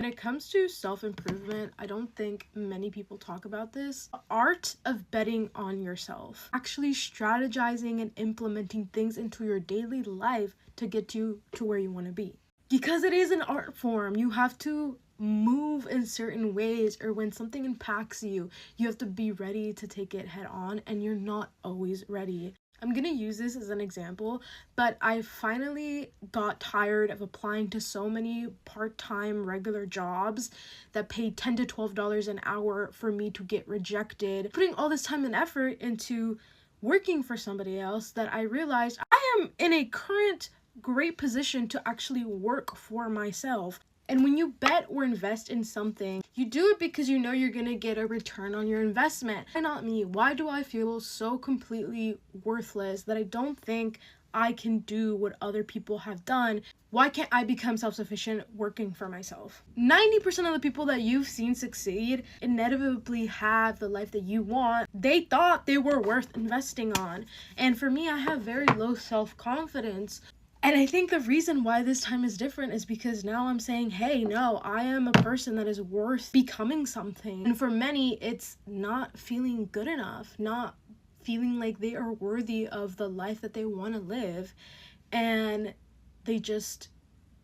When it comes to self-improvement, I don't think many people talk about this. The art of betting on yourself. Actually strategizing and implementing things into your daily life to get you to where you want to be. Because it is an art form, you have to move in certain ways, or when something impacts you, you have to be ready to take it head on, and you're not always ready. I'm gonna use this as an example, but I finally got tired of applying to so many part-time regular jobs that paid $10 to $12 an hour for me to get rejected. Putting all this time and effort into working for somebody else, that I realized I am in a current great position to actually work for myself. And when you bet or invest in something, you do it because you know you're gonna get a return on your investment. Why not me? Why do I feel so completely worthless that I don't think I can do what other people have done? Why can't I become self-sufficient working for myself? 90% of the people that you've seen succeed inevitably have the life that you want. They thought they were worth investing on. And for me, I have very low self-confidence. And I think the reason why this time is different is because now I'm saying, hey, no, I am a person that is worth becoming something. And for many, it's not feeling good enough, not feeling like they are worthy of the life that they want to live. And they just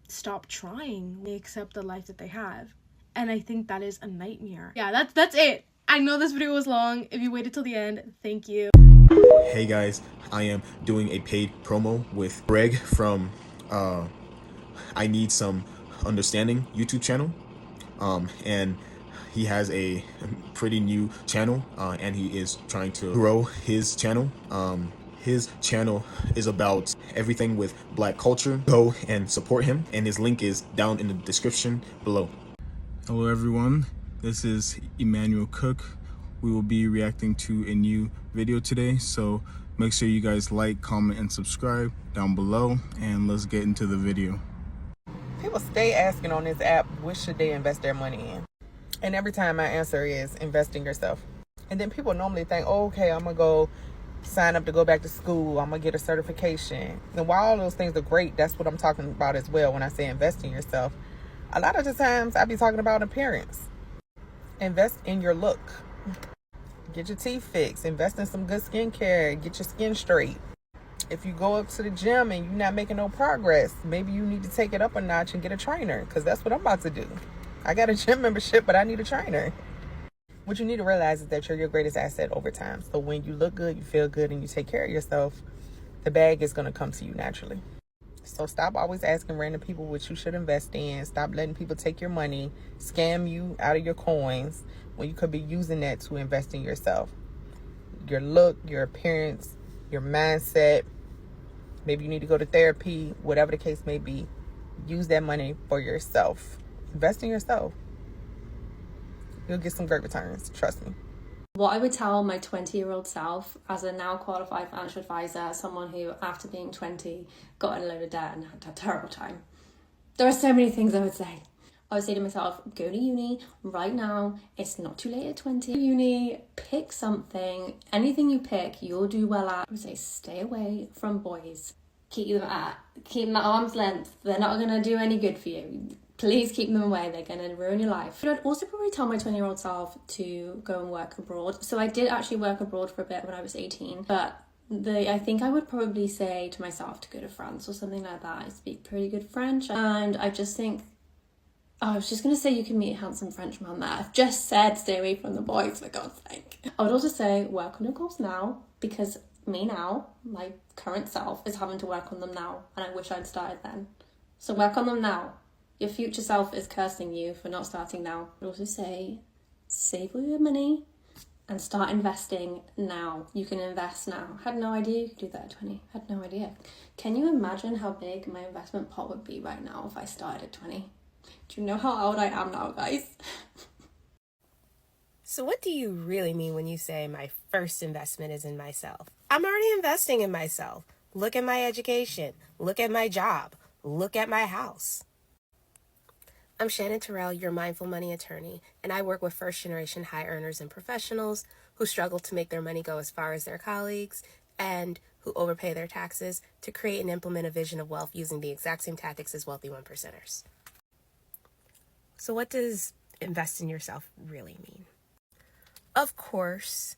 stop trying. They accept the life that they have. And I think that is a nightmare. Yeah, that's it. I know this video was long. If you waited till the end, thank you. Hey guys, I am doing a paid promo with Greg from I Need Some Understanding YouTube channel, and he has a pretty new channel, and he is trying to grow his channel. His channel is about everything with Black culture. Go and support him, and his link is down in the description below. Hello everyone, this is Emmanuel Cooke. We will be reacting to a new video today, so make sure you guys like, comment, and subscribe down below, and let's get into the video. People stay asking on this app, what should they invest their money in? And every time my answer is invest in yourself. And then people normally think, oh, okay, I'm gonna go sign up to go back to school, I'm gonna get a certification. And while all those things are great, that's what I'm talking about as well when I say invest in yourself. A lot of the times I be talking about appearance. Invest in your look. Get your teeth fixed. Invest in some good skincare. Get your skin straight. If you go up to the gym and you're not making no progress, maybe you need to take it up a notch and get a trainer, because that's what I'm about to do. I got a gym membership, but I need a trainer. What you need to realize is that you're your greatest asset over time. So when you look good, you feel good, and you take care of yourself, the bag is going to come to you naturally. So stop always asking random people what you should invest in. Stop letting people take your money, scam you out of your coins, when you could be using that to invest in yourself. Your look, your appearance, your mindset. Maybe you need to go to therapy, whatever the case may be. Use that money for yourself. Invest in yourself. You'll get some great returns, trust me. What I would tell my 20-year-old self, as a now qualified financial advisor, someone who after being 20 got in a load of debt and had a terrible time. There are so many things I would say. I would say to myself, go to uni right now. It's not too late at 20. Uni, pick something. Anything you pick, you'll do well at. I would say stay away from boys. Keep them at arm's length. They're not going to do any good for you. Please keep them away. They're going to ruin your life. But I'd also probably tell my 20-year-old self to go and work abroad. So I did actually work abroad for a bit when I was 18. But I think I would probably say to myself to go to France or something like that. I speak pretty good French. And I just think, I was just going to say you can meet a handsome Frenchman there. I've just said stay away from the boys, for God's sake. I would also say work on your goals now, because me now, my current self, is having to work on them now. And I wish I'd started then. So work on them now. Your future self is cursing you for not starting now. I would also say save all your money and start investing now. You can invest now. Had no idea you could do that at 20. Had no idea. Can you imagine how big my investment pot would be right now if I started at 20? Do you know how old I am now, guys? So what do you really mean when you say my first investment is in myself? I'm already investing in myself. Look at my education. Look at my job. Look at my house. I'm Shannon Terrell, your mindful money attorney, and I work with first-generation high earners and professionals who struggle to make their money go as far as their colleagues and who overpay their taxes to create and implement a vision of wealth using the exact same tactics as wealthy one percenters. So what does invest in yourself really mean? Of course,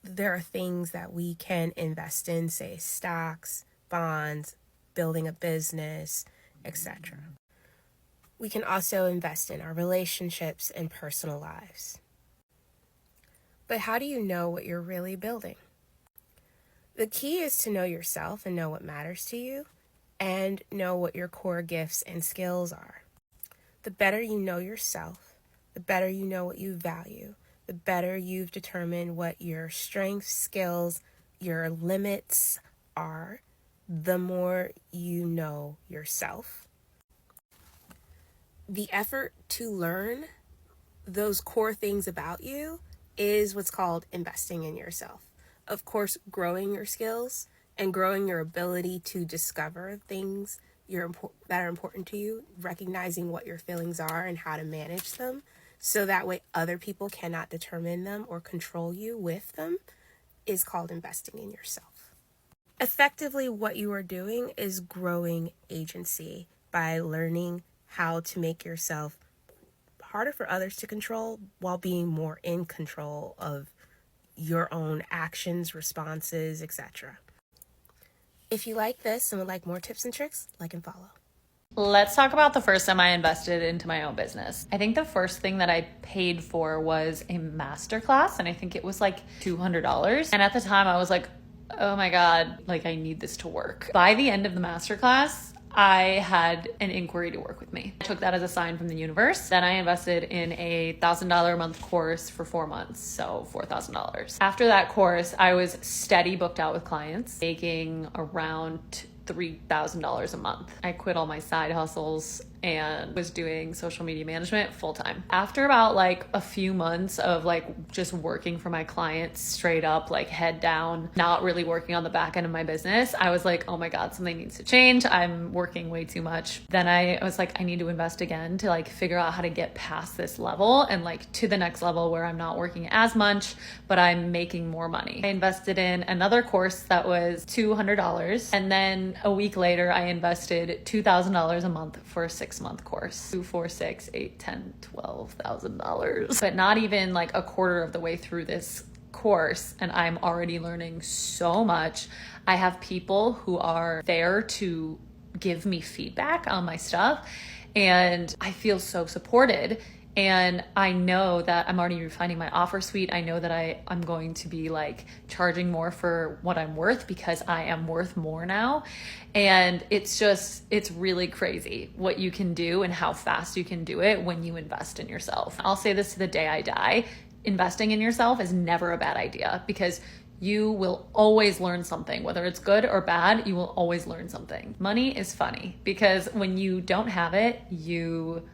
there are things that we can invest in, say stocks, bonds, building a business, etc. We can also invest in our relationships and personal lives. But how do you know what you're really building? The key is to know yourself and know what matters to you and know what your core gifts and skills are. The better you know yourself, the better you know what you value, the better you've determined what your strengths, skills, your limits are, the more you know yourself. The effort to learn those core things about you is what's called investing in yourself. Of course, growing your skills and growing your ability to discover things that are important to you, recognizing what your feelings are and how to manage them, so that way other people cannot determine them or control you with them, is called investing in yourself. Effectively, what you are doing is growing agency by learning how to make yourself harder for others to control while being more in control of your own actions, responses, etc. If you like this and would like more tips and tricks, like and follow. Let's talk about the first time I invested into my own business. I think the first thing that I paid for was a masterclass, and I think it was like $200. And at the time I was like, oh my God, like I need this to work. By the end of the masterclass, I had an inquiry to work with me. I took that as a sign from the universe. Then I invested in a $1,000 a month course for 4 months, so $4,000. After that course, I was steady booked out with clients, making around $3,000 a month. I quit all my side hustles and was doing social media management full time. After about like a few months of like just working for my clients straight up, like head down, not really working on the back end of my business, I was like, oh my God, something needs to change. I'm working way too much. Then I was like, I need to invest again to like figure out how to get past this level and like to the next level where I'm not working as much, but I'm making more money. I invested in another course that was $200. And then a week later, I invested $2,000 a month for a 6-month course. 2, 4, 6, 8, 10, $12,000. But not even like a quarter of the way through this course, and I'm already learning so much. I have people who are there to give me feedback on my stuff, and I feel so supported. And I know that I'm already refining my offer suite. I know that I'm going to be like charging more for what I'm worth because I am worth more now. And it's really crazy what you can do and how fast you can do it when you invest in yourself. I'll say this to the day I die. Investing in yourself is never a bad idea because you will always learn something, whether it's good or bad, you will always learn something. Money is funny because when you don't have it, you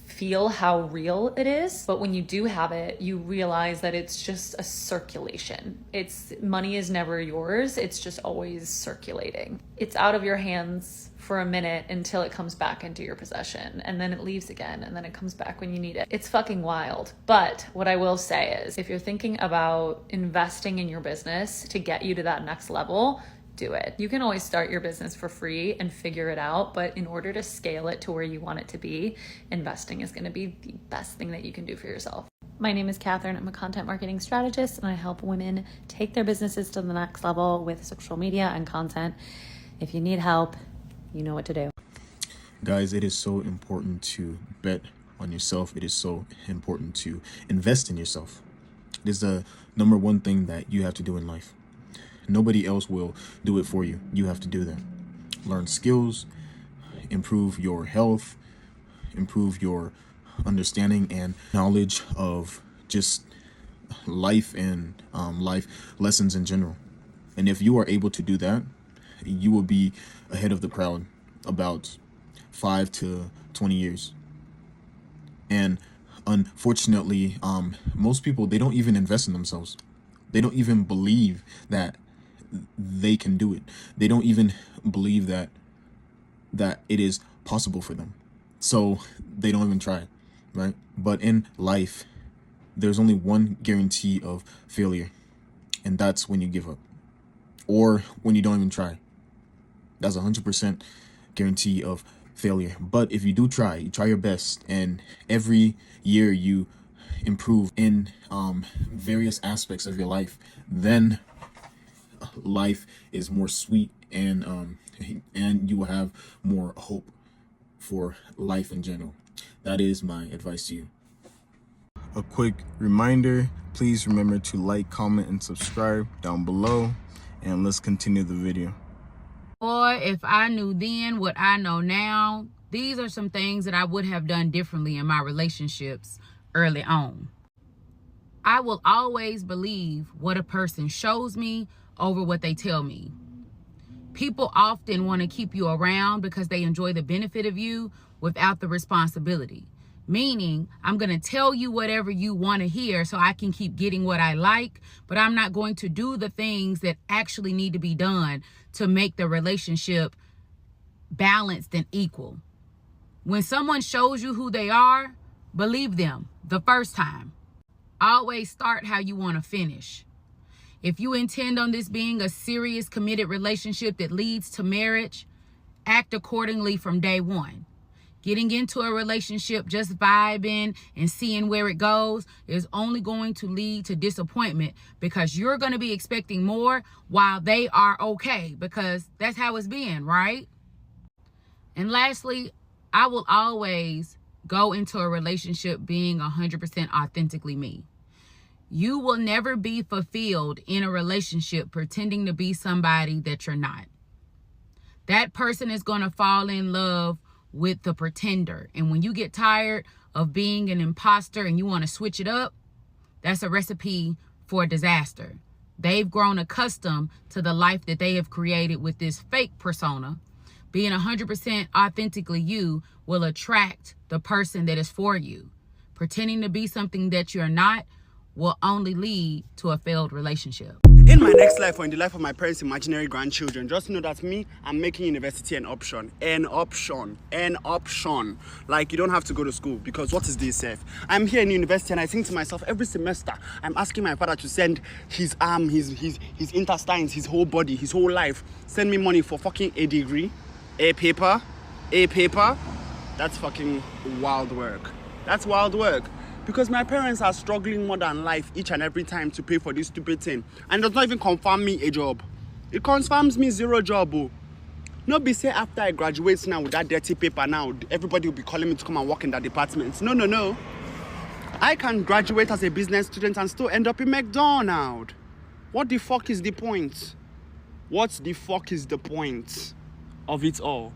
feel how real it is, but when you do have it, you realize that it's just a circulation. Money is never yours, it's just always circulating. It's out of your hands for a minute until it comes back into your possession, and then it leaves again, and then it comes back when you need it. It's fucking wild. But what I will say is, if you're thinking about investing in your business to get you to that next level, do it. You can always start your business for free and figure it out, but in order to scale it to where you want it to be, investing is going to be the best thing that you can do for yourself. My name is Catherine. I'm a content marketing strategist, and I help women take their businesses to the next level with social media and content. If you need help, you know what to do. Guys, it is so important to bet on yourself. It is so important to invest in yourself. It is the number one thing that you have to do in life. Nobody else will do it for you. You have to do that. Learn skills, improve your health, improve your understanding and knowledge of just life and life lessons in general. And if you are able to do that, you will be ahead of the crowd about 5 to 20 years. And unfortunately, most people, they don't even invest in themselves. They don't even believe that they can do it. They don't even believe that it is possible for them. So they don't even try, right? But in life, there's only one guarantee of failure, and that's when you give up or when you don't even try. That's 100% guarantee of failure. But if you do try, you try your best, and every year you improve in various aspects of your life, then life is more sweet, and you will have more hope for life in general. That is my advice to you. A quick reminder, please remember to like, comment, and subscribe down below, and let's continue the video. Boy, if I knew then what I know now, these are some things that I would have done differently in my relationships early on. I will always believe what a person shows me over what they tell me. People often want to keep you around because they enjoy the benefit of you without the responsibility. Meaning, I'm going to tell you whatever you want to hear so I can keep getting what I like, but I'm not going to do the things that actually need to be done to make the relationship balanced and equal. When someone shows you who they are, believe them the first time. Always start how you want to finish. If you intend on this being a serious, committed relationship that leads to marriage, act accordingly from day one. Getting into a relationship just vibing and seeing where it goes is only going to lead to disappointment because you're going to be expecting more while they are okay, because that's how it's been, right? And lastly, I will always go into a relationship being 100% authentically me. You will never be fulfilled in a relationship pretending to be somebody that you're not. That person is going to fall in love with the pretender. And when you get tired of being an imposter and you want to switch it up, that's a recipe for disaster. They've grown accustomed to the life that they have created with this fake persona. Being 100% authentically you will attract the person that is for you. Pretending to be something that you're not will only lead to a failed relationship. In my next life or in the life of my parents' imaginary grandchildren, just know that me, I'm making university an option. An option. An option. Like, you don't have to go to school, because what is this, Seth? I'm here in university and I think to myself, every semester, I'm asking my father to send his arm, his intestines, his whole body, his whole life, send me money for fucking a degree, a paper. That's fucking wild work. That's wild work. Because my parents are struggling more than life each and every time to pay for this stupid thing. And it does not even confirm me a job. It confirms me zero job. Oh. Not be say after I graduate now with that dirty paper now, everybody will be calling me to come and work in that department. No. I can graduate as a business student and still end up in McDonald's. What the fuck is the point? What the fuck is the point of it all?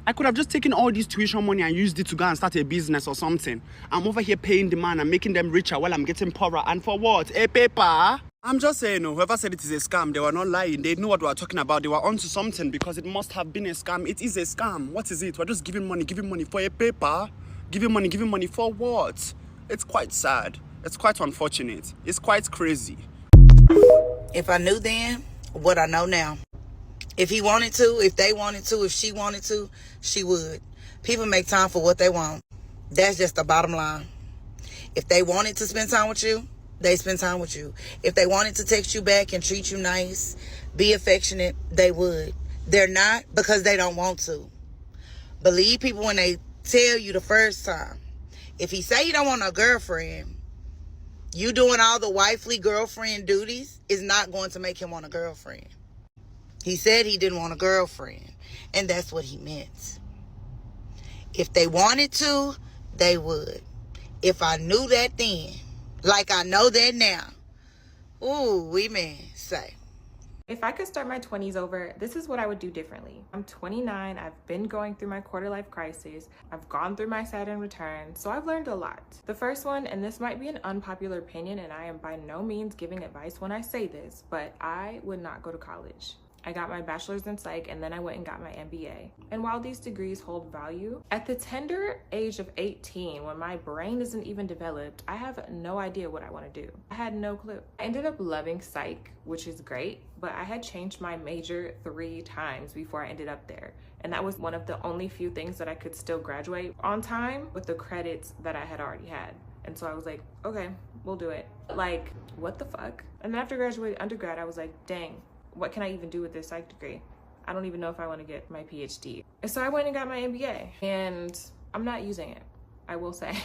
I could have just taken all this tuition money and used it to go and start a business or something. I'm over here paying the man and making them richer while I'm getting poorer. And for what? A paper? I'm just saying, whoever said it is a scam, they were not lying. They knew what we were talking about. They were onto something, because it must have been a scam. It is a scam. What is it? We're just giving money for a paper. Giving money for what? It's quite sad. It's quite unfortunate. It's quite crazy. If I knew then what I know now. If he wanted to, if they wanted to, if she wanted to, she would. People make time for what they want. That's just the bottom line. If they wanted to spend time with you, they spend time with you. If they wanted to text you back and treat you nice, be affectionate, they would. They're not because they don't want to. Believe people when they tell you the first time. If he say you don't want a girlfriend, you doing all the wifely girlfriend duties is not going to make him want a girlfriend. He said he didn't want a girlfriend, and that's what he meant. If they wanted to, they would. If I knew that then, like I know that now, ooh, we may say. If I could start my 20s over, this is what I would do differently. I'm 29, I've been going through my quarter life crisis, I've gone through my Saturn return, so I've learned a lot. The first one, and this might be an unpopular opinion, and I am by no means giving advice when I say this, but I would not go to college. I got my bachelor's in psych, and then I went and got my MBA. And while these degrees hold value, at the tender age of 18, when my brain isn't even developed, I have no idea what I want to do. I had no clue. I ended up loving psych, which is great, but I had changed my major 3 times before I ended up there. And that was one of the only few things that I could still graduate on time with the credits that I had already had. And so I was like, okay, we'll do it. Like, what the fuck? And then after graduating undergrad, I was like, dang, what can I even do with this psych degree? I don't even know if I want to get my PhD. And so I went and got my MBA, and I'm not using it, I will say.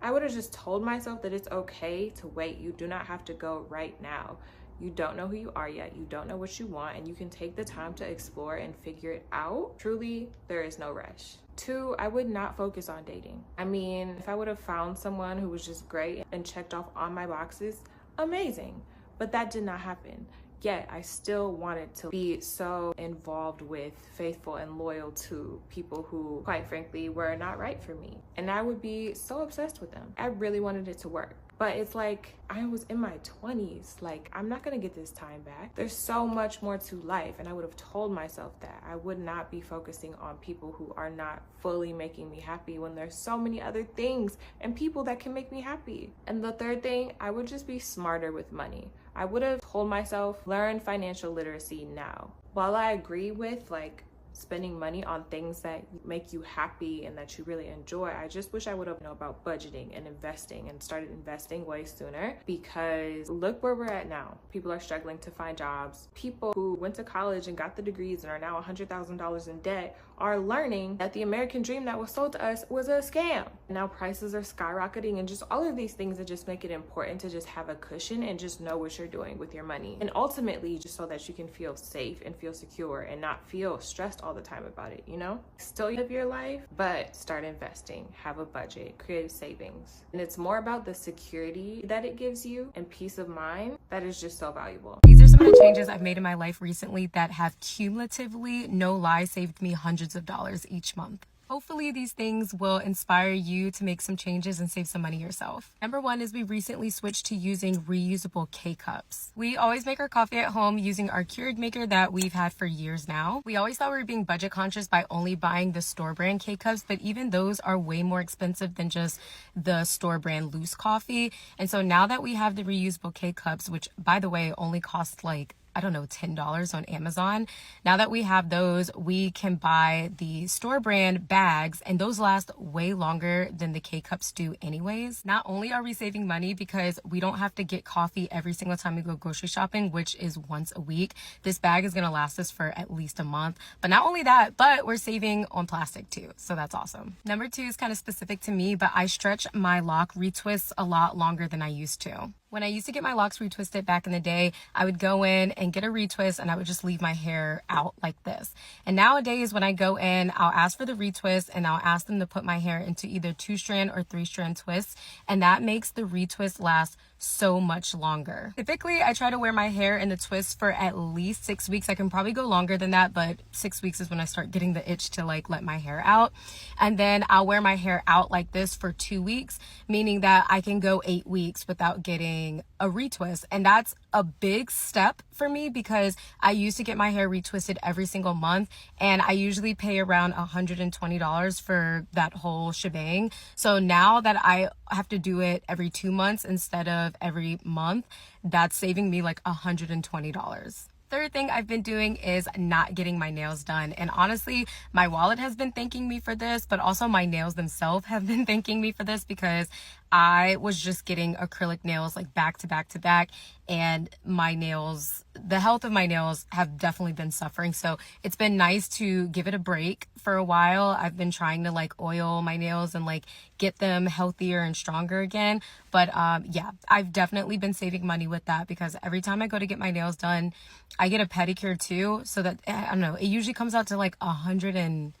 I would have just told myself that it's okay to wait. You do not have to go right now. You don't know who you are yet. You don't know what you want, and you can take the time to explore and figure it out. Truly, there is no rush. 2, I would not focus on dating. I mean, if I would have found someone who was just great and checked off all my boxes, amazing. But that did not happen. Yet I still wanted to be so involved with, faithful and loyal to people who, quite frankly, were not right for me. And I would be so obsessed with them. I really wanted it to work. But it's like, I was in my 20s. Like, I'm not gonna get this time back. There's so much more to life, and I would have told myself that. I would not be focusing on people who are not fully making me happy when there's so many other things and people that can make me happy. And the 3rd thing, I would just be smarter with money. I would have told myself, learn financial literacy now. While I agree with like spending money on things that make you happy and that you really enjoy, I just wish I would have known about budgeting and investing and started investing way sooner, because look where we're at now. People are struggling to find jobs. People who went to college and got the degrees and are now $100,000 in debt are learning that the American dream that was sold to us was a scam. Now prices are skyrocketing, and just all of these things that just make it important to just have a cushion and just know what you're doing with your money. And ultimately, just so that you can feel safe and feel secure and not feel stressed all the time about it, you know? Still live your life, but start investing, have a budget, create savings. And it's more about the security that it gives you and peace of mind that is just so valuable. These are some of the changes I've made in my life recently that have cumulatively, no lie, saved me hundreds of dollars each month. Hopefully these things will inspire you to make some changes and save some money yourself. Number 1 is we recently switched to using reusable K-cups. We always make our coffee at home using our Keurig maker that we've had for years now. We always thought we were being budget conscious by only buying the store brand K-cups, but even those are way more expensive than just the store brand loose coffee. And so now that we have the reusable K-cups, which by the way only cost like, I don't know, $10 on Amazon. Now that we have those, we can buy the store brand bags, and those last way longer than the K-cups do anyways. Not only are we saving money because we don't have to get coffee every single time we go grocery shopping, which is once a week. This bag is gonna last us for at least a month. But not only that, but we're saving on plastic too. So that's awesome. Number 2 is kind of specific to me, but I stretch my lock retwists a lot longer than I used to. When I used to get my locks retwisted back in the day, I would go in and get a retwist and I would just leave my hair out like this. And nowadays when I go in, I'll ask for the retwist and I'll ask them to put my hair into either 2-strand or 3-strand twists. And that makes the retwist last so much longer. Typically, I try to wear my hair in the twist for at least 6 weeks. I can probably go longer than that, but 6 weeks is when I start getting the itch to like let my hair out. And then I'll wear my hair out like this for 2 weeks, meaning that I can go 8 weeks without getting a retwist. And that's a big step for me because I used to get my hair retwisted every single month, and I usually pay around $120 for that whole shebang. So now that I have to do it every 2 months instead of every month, that's saving me like $120. Third thing I've been doing is not getting my nails done. And honestly, my wallet has been thanking me for this, but also my nails themselves have been thanking me for this because I was just getting acrylic nails like back to back to back, and my nails, the health of my nails have definitely been suffering. So it's been nice to give it a break for a while. I've been trying to like oil my nails and like get them healthier and stronger again. But yeah, I've definitely been saving money with that because every time I go to get my nails done, I get a pedicure too. So that, I don't know, it usually comes out to like $20,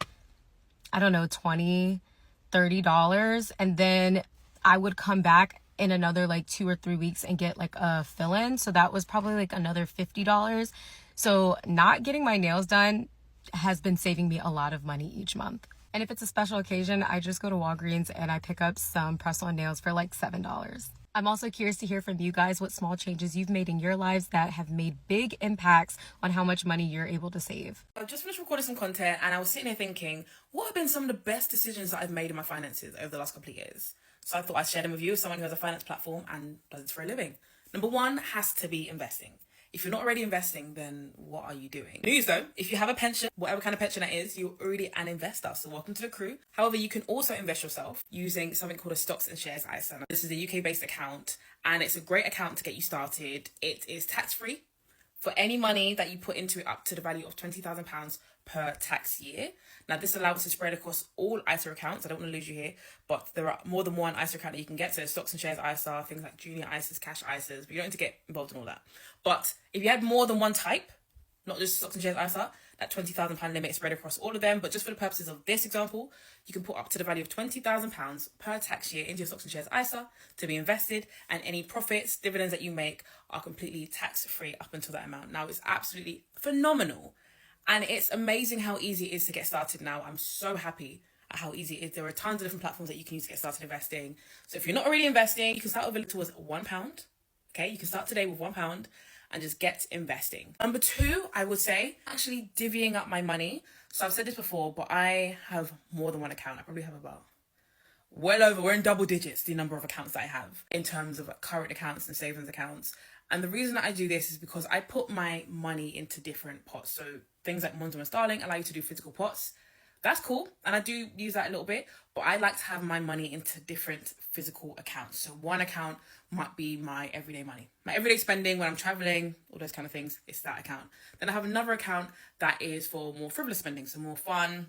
$30. And then I would come back in another like 2 or 3 weeks and get like a fill-in. So that was probably like another $50. So not getting my nails done has been saving me a lot of money each month. And if it's a special occasion, I just go to Walgreens and I pick up some press-on nails for like $7. I'm also curious to hear from you guys what small changes you've made in your lives that have made big impacts on how much money you're able to save. I've just finished recording some content and I was sitting there thinking, what have been some of the best decisions that I've made in my finances over the last couple of years? So I thought I'd share them with you as someone who has a finance platform and does it for a living. Number 1 has to be investing. If you're not already investing, then what are you doing? News though, if you have a pension, whatever kind of pension that is, you're already an investor. So welcome to the crew. However, you can also invest yourself using something called a stocks and shares ISA. This is a UK based account and it's a great account to get you started. It is tax free for any money that you put into it up to the value of £20,000 per tax year. Now, this allows us to spread across all ISA accounts. I don't want to lose you here, but there are more than one ISA account that you can get. So stocks and shares ISA, things like junior ISAs, cash ISAs, but you don't need to get involved in all that. But if you had more than one type, not just stocks and shares ISA, that £20,000 limit is spread across all of them. But just for the purposes of this example, you can put up to the value of £20,000 per tax year into your stocks and shares ISA to be invested, and any profits, dividends that you make are completely tax-free up until that amount. Now, it's absolutely phenomenal, and it's amazing how easy it is to get started now. I'm so happy at how easy it is. There are tons of different platforms that you can use to get started investing. So if you're not already investing, you can start with towards £1. Okay, you can start today with £1 and just get investing. Number 2, I would say, actually divvying up my money. So I've said this before, but I have more than one account. I probably have about we're in double digits, the number of accounts that I have in terms of current accounts and savings accounts. And the reason that I do this is because I put my money into different pots. So things like Monzo and Starling allow you to do physical pots. That's cool, and I do use that a little bit, but I like to have my money into different physical accounts. So one account might be my everyday money, my everyday spending when I'm traveling, all those kind of things. It's that account. Then I have another account that is for more frivolous spending, so more fun.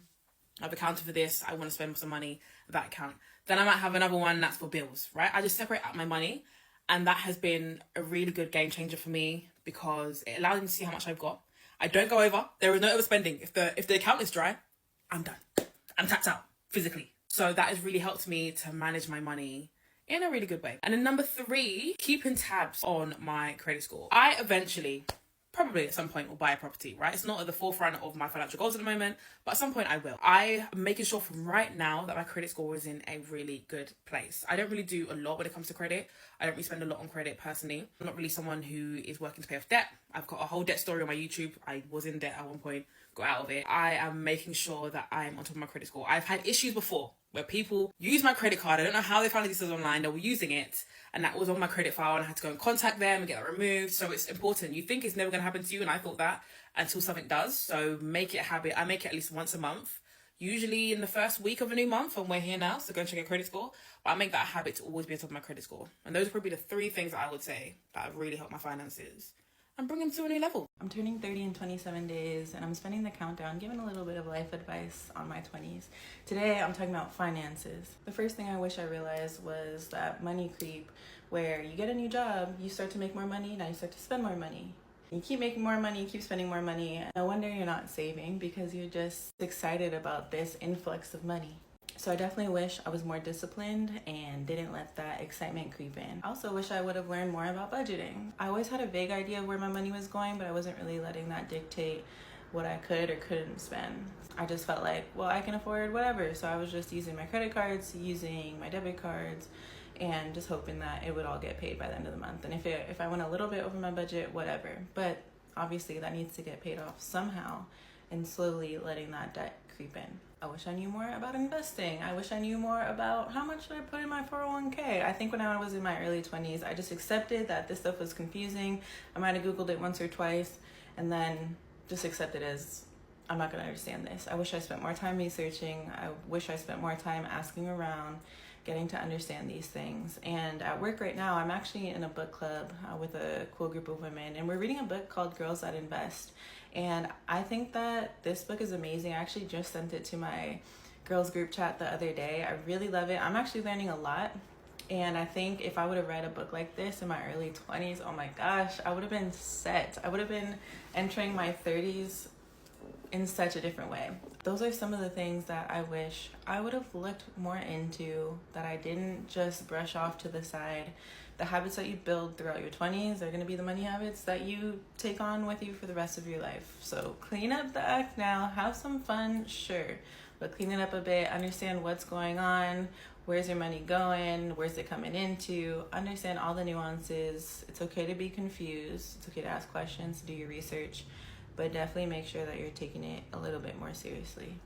I've accounted for this. I want to spend some money, that account. Then I might have another one that's for bills, right? I just separate out my money, and that has been a really good game changer for me because it allows me to see how much I've got. I don't go over. There is no overspending. If the account is dry, I'm done. I'm tapped out physically. So that has really helped me to manage my money in a really good way. And then number 3, keeping tabs on my credit score. I eventually, probably at some point, will buy a property, right? It's not at the forefront of my financial goals at the moment, but at some point I will. I am making sure from right now that my credit score is in a really good place. I don't really do a lot when it comes to credit. I don't really spend a lot on credit personally. I'm not really someone who is working to pay off debt. I've got a whole debt story on my YouTube. I was in debt at one point, got out of it. I am making sure that I'm on top of my credit score. I've had issues before where people use my credit card. I don't know how they found this online. They were using it and that was on my credit file and I had to go and contact them and get that removed. So it's important. You think it's never going to happen to you, and I thought that until something does. So make it a habit. I make it at least once a month, usually in the first week of a new month, and we're here now, so go and check your credit score. But I make that a habit to always be on top of my credit score. And those are probably the 3 things that I would say that have really helped my finances and bring them to a new level. I'm turning 30 in 27 days and I'm spending the countdown, giving a little bit of life advice on my 20s. Today I'm talking about finances. The first thing I wish I realized was that money creep, where you get a new job, you start to make more money, now you start to spend more money. You keep making more money, you keep spending more money. No wonder you're not saving, because you're just excited about this influx of money. So I definitely wish I was more disciplined and didn't let that excitement creep in. I also wish I would have learned more about budgeting. I always had a vague idea of where my money was going, but I wasn't really letting that dictate what I could or couldn't spend. I just felt like, well, I can afford whatever. So I was just using my credit cards, using my debit cards, and just hoping that it would all get paid by the end of the month. And if I went a little bit over my budget, whatever. But obviously that needs to get paid off somehow, and slowly letting that debt creep in. I wish I knew more about investing. I wish I knew more about how much should I put in my 401k. I think when I was in my early 20s, I just accepted that this stuff was confusing. I might have Googled it once or twice and then just accept it as, I'm not gonna understand this. I wish I spent more time researching. I wish I spent more time asking around, getting to understand these things. And at work right now, I'm actually in a book club with a cool group of women, and we're reading a book called Girls That Invest. And I think that this book is amazing. I actually just sent it to my girls group chat the other day. I really love it. I'm actually learning a lot. And I think if I would have read a book like this in my early 20s, oh my gosh, I would have been set. I would have been entering my 30s in such a different way. Those are some of the things that I wish I would have looked more into, that I didn't just brush off to the side. The habits that you build throughout your 20s are going to be the money habits that you take on with you for the rest of your life. So clean up the act now, have some fun, sure, but clean it up a bit, understand what's going on, where's your money going, where's it coming into, understand all the nuances. It's okay to be confused, it's okay to ask questions, do your research, but definitely make sure that you're taking it a little bit more seriously.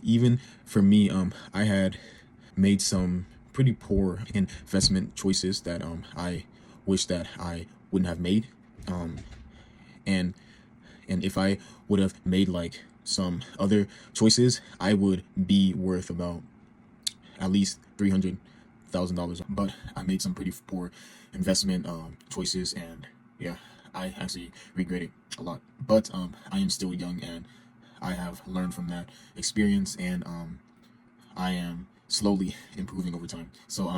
Even for me, I had made some pretty poor investment choices that I wish that I wouldn't have made. And if I would have made like some other choices, I would be worth about at least $300,000. But I made some pretty poor investment choices, and yeah, I actually regret it a lot. But I am still young, and I have learned from that experience, and I am slowly improving over time. So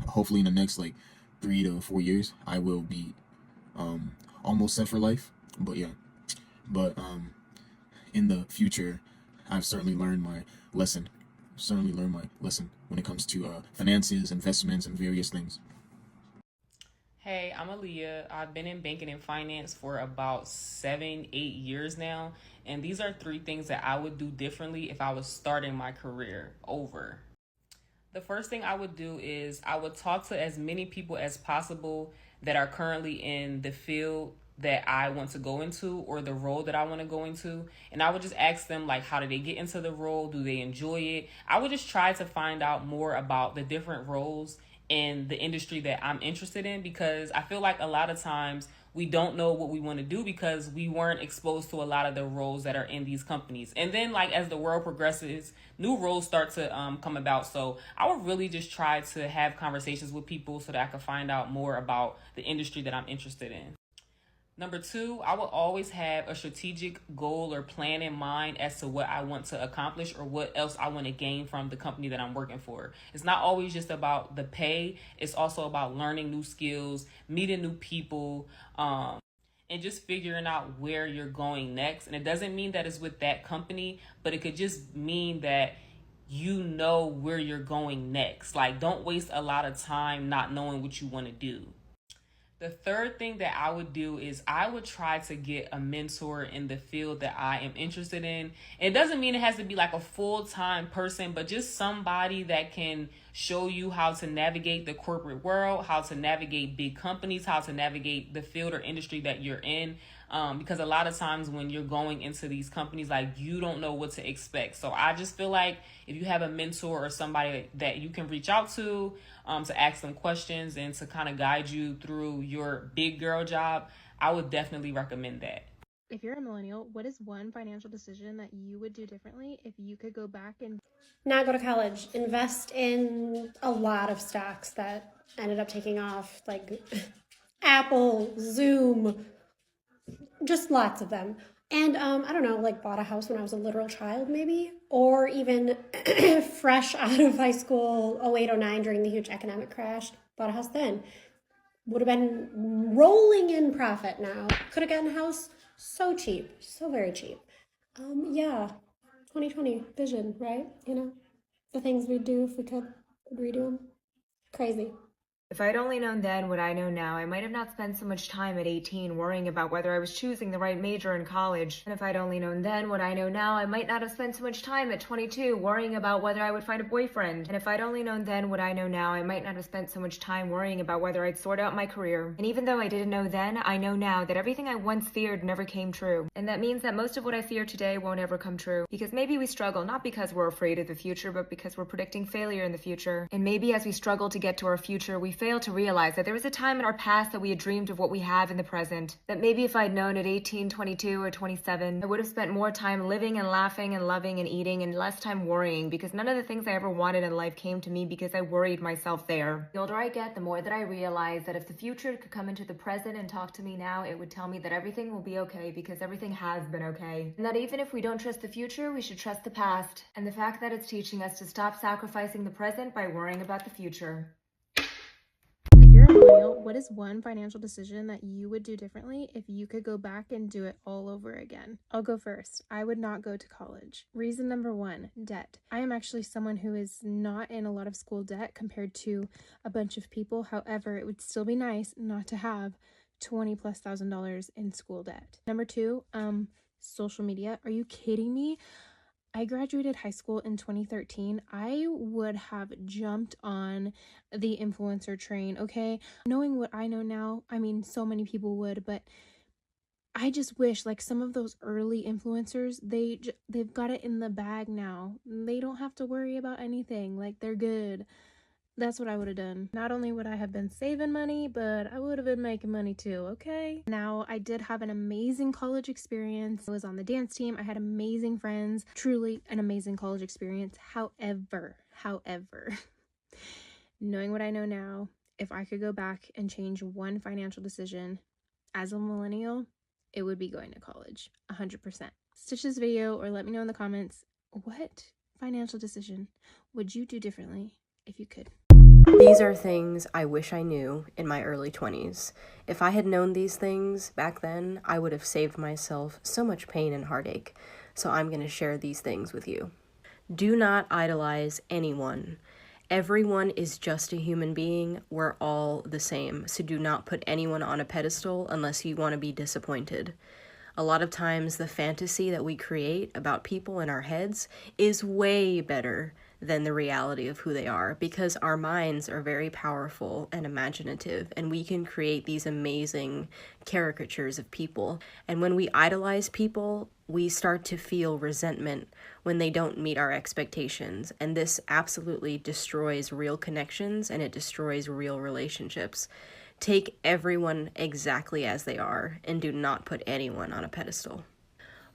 hopefully in the next like 3 to 4 years, I will be almost set for life. But yeah, but in the future, I've certainly learned my lesson. Certainly learned my lesson when it comes to finances, investments, and various things. Hey, I'm Aaliyah. I've been in banking and finance for about 7, 8 years now. And these are 3 things that I would do differently if I was starting my career over. The first thing I would do is I would talk to as many people as possible that are currently in the field that I want to go into or the role that I want to go into. And I would just ask them, like, how did they get into the role? Do they enjoy it? I would just try to find out more about the different roles in the industry that I'm interested in, because I feel like a lot of times we don't know what we want to do because we weren't exposed to a lot of the roles that are in these companies. And then, like, as the world progresses, new roles start to come about. So I would really just try to have conversations with people so that I could find out more about the industry that I'm interested in. Number 2, I will always have a strategic goal or plan in mind as to what I want to accomplish or what else I want to gain from the company that I'm working for. It's not always just about the pay. It's also about learning new skills, meeting new people, and just figuring out where you're going next. And it doesn't mean that it's with that company, but it could just mean that you know where you're going next. Like, don't waste a lot of time not knowing what you want to do. The third thing that I would do is I would try to get a mentor in the field that I am interested in. It doesn't mean it has to be like a full-time person, but just somebody that can show you how to navigate the corporate world, how to navigate big companies, how to navigate the field or industry that you're in. Because a lot of times when you're going into these companies, like, you don't know what to expect. So I just feel like if you have a mentor or somebody that you can reach out to ask them questions and to kind of guide you through your big girl job, I would definitely recommend that. If you're a millennial, what is one financial decision that you would do differently if you could go back and not go to college, invest in a lot of stocks that ended up taking off, like Apple, Zoom, just lots of them. And I don't know, like bought a house when I was a literal child maybe, or even fresh out of high school, 08, 09 during the huge economic crash, bought a house then. Would have been rolling in profit now. Could have gotten a house so cheap, so very cheap. Yeah, 2020 vision, right? You know, the things we'd do if we could redo them. Crazy. If I'd only known then what I know now, I might have not spent so much time at 18 worrying about whether I was choosing the right major in college. And if I'd only known then what I know now, I might not have spent so much time at 22 worrying about whether I would find a boyfriend. And if I'd only known then what I know now, I might not have spent so much time worrying about whether I'd sort out my career. And even though I didn't know then, I know now that everything I once feared never came true. And that means that most of what I fear today won't ever come true. Because maybe we struggle not because we're afraid of the future, but because we're predicting failure in the future. And maybe as we struggle to get to our future, we fail to realize that there was a time in our past that we had dreamed of what we have in the present. That maybe if I'd known at 18, 22, or 27, I would have spent more time living and laughing and loving and eating and less time worrying, because none of the things I ever wanted in life came to me because I worried myself there. The older I get, the more that I realize that if the future could come into the present and talk to me now, it would tell me that everything will be okay because everything has been okay. And that even if we don't trust the future, we should trust the past. And the fact that it's teaching us to stop sacrificing the present by worrying about the future. If you're a millennial, what is one financial decision that you would do differently if you could go back and do it all over again? I'll go first. I would not go to college. Reason number 1, debt. I am actually someone who is not in a lot of school debt compared to a bunch of people. However, it would still be nice not to have $20,000+ in school debt. Number 2, social media. Are you kidding me? I graduated high school in 2013. I would have jumped on the influencer train, okay? Knowing what I know now, I mean, so many people would, but I just wish, like, some of those early influencers, they've got it in the bag now. They don't have to worry about anything. Like, they're good. That's what I would have done. Not only would I have been saving money, but I would have been making money too, okay? Now, I did have an amazing college experience. I was on the dance team. I had amazing friends. Truly an amazing college experience. However, knowing what I know now, if I could go back and change one financial decision, as a millennial, it would be going to college, 100%. Stitch this video or let me know in the comments, what financial decision would you do differently if you could? These are things I wish I knew in my early 20s. If I had known these things back then, I would have saved myself so much pain and heartache. So I'm going to share these things with you. Do not idolize anyone. Everyone is just a human being. We're all the same. So do not put anyone on a pedestal unless you want to be disappointed. A lot of times the fantasy that we create about people in our heads is way better than the reality of who they are, because our minds are very powerful and imaginative, and we can create these amazing caricatures of people. And when we idolize people, we start to feel resentment when they don't meet our expectations. And this absolutely destroys real connections, and it destroys real relationships. Take everyone exactly as they are, and do not put anyone on a pedestal.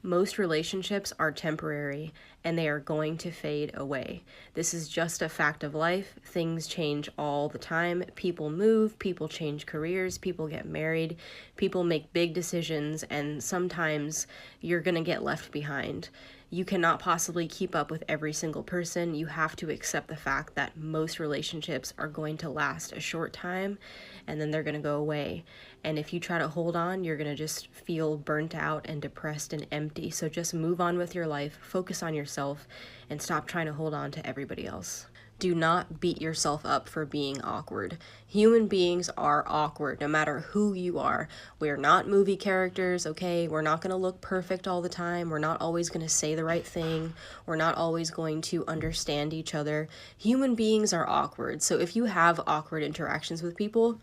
Most relationships are temporary, and they are going to fade away. This is just a fact of life. Things change all the time. People move, people change careers, people get married, people make big decisions, and sometimes you're gonna get left behind. You cannot possibly keep up with every single person. You have to accept the fact that most relationships are going to last a short time, and then they're gonna go away. And if you try to hold on, you're gonna just feel burnt out and depressed and empty. So just move on with your life, focus on yourself, and stop trying to hold on to everybody else. Do not beat yourself up for being awkward. Human beings are awkward, no matter who you are. We're not movie characters, okay? We're not gonna look perfect all the time. We're not always gonna say the right thing. We're not always going to understand each other. Human beings are awkward. So if you have awkward interactions with people,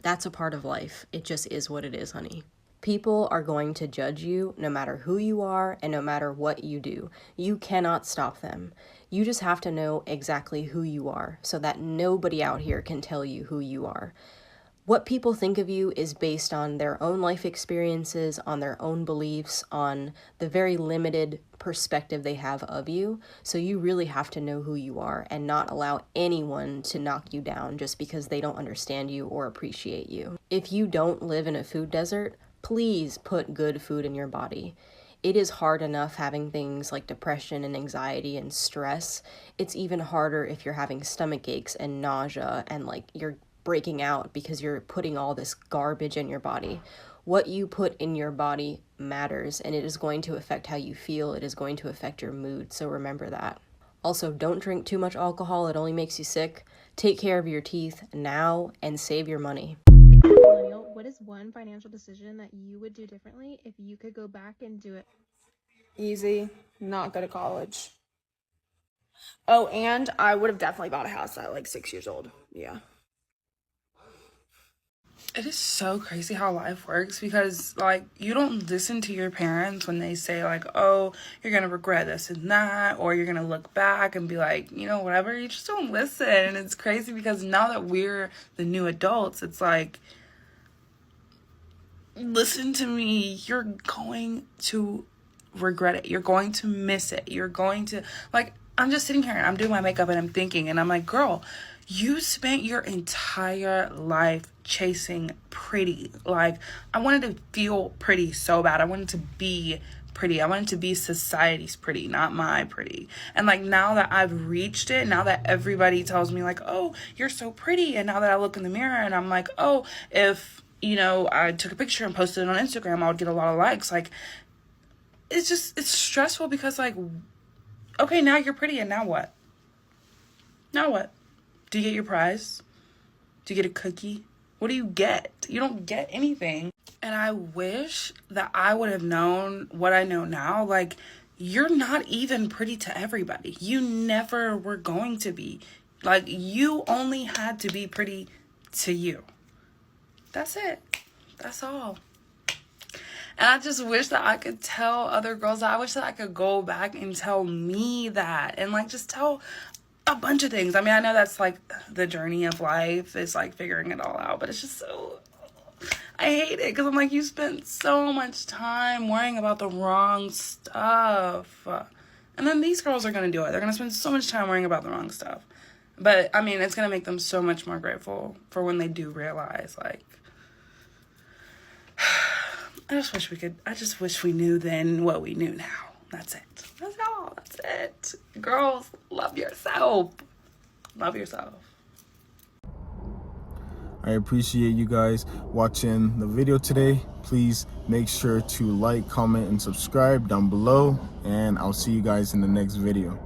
that's a part of life. It just is what it is, honey. People are going to judge you no matter who you are and no matter what you do. You cannot stop them. You just have to know exactly who you are so that nobody out here can tell you who you are. What people think of you is based on their own life experiences, on their own beliefs, on the very limited perspective they have of you. So you really have to know who you are and not allow anyone to knock you down just because they don't understand you or appreciate you. If you don't live in a food desert, please put good food in your body. It is hard enough having things like depression and anxiety and stress. It's even harder if you're having stomach aches and nausea and like you're breaking out because you're putting all this garbage in your body. What you put in your body matters, and it is going to affect how you feel. It is going to affect your mood, so remember that. Also, don't drink too much alcohol. It only makes you sick. Take care of your teeth now and save your money. If you're a millennial, what is one financial decision that you would do differently if you could go back and do it? Easy, not go to college. Oh, and I would have definitely bought a house at like 6 years old. Yeah. It is so crazy how life works because, like, you don't listen to your parents when they say, like, oh, you're going to regret this and that, or you're going to look back and be like, you know, whatever. You just don't listen. And it's crazy because now that we're the new adults, it's like, listen to me. You're going to regret it. You're going to miss it. You're going to, like, I'm just sitting here and I'm doing my makeup and I'm thinking, and I'm like, girl, you spent your entire life chasing pretty. Like, I wanted to feel pretty so bad. I wanted to be pretty. I wanted to be society's pretty, not my pretty. And like, now that I've reached it, now that everybody tells me like, oh, you're so pretty. And now that I look in the mirror and I'm like, oh, if, you know, I took a picture and posted it on Instagram, I would get a lot of likes. Like, it's stressful because like, okay, now you're pretty, and now what? Now what? Do you get your prize? Do you get a cookie? What do you get? You don't get anything. And I wish that I would have known what I know now. Like, you're not even pretty to everybody. You never were going to be. Like, you only had to be pretty to you. That's it. That's all. And I just wish that I could tell other girls that. I wish that I could go back and tell me that. And, like, just tell a bunch of things. I mean, I know that's like the journey of life is like figuring it all out, but it's just so, I hate it because I'm like, you spent so much time worrying about the wrong stuff. And then these girls are going to do it. They're going to spend so much time worrying about the wrong stuff. But I mean, it's going to make them so much more grateful for when they do realize, like, I just wish we knew then what we knew now. That's it. That's all. That's it. Girls, love yourself. Love yourself. I appreciate you guys watching the video today. Please make sure to like, comment, and subscribe down below. And I'll see you guys in the next video.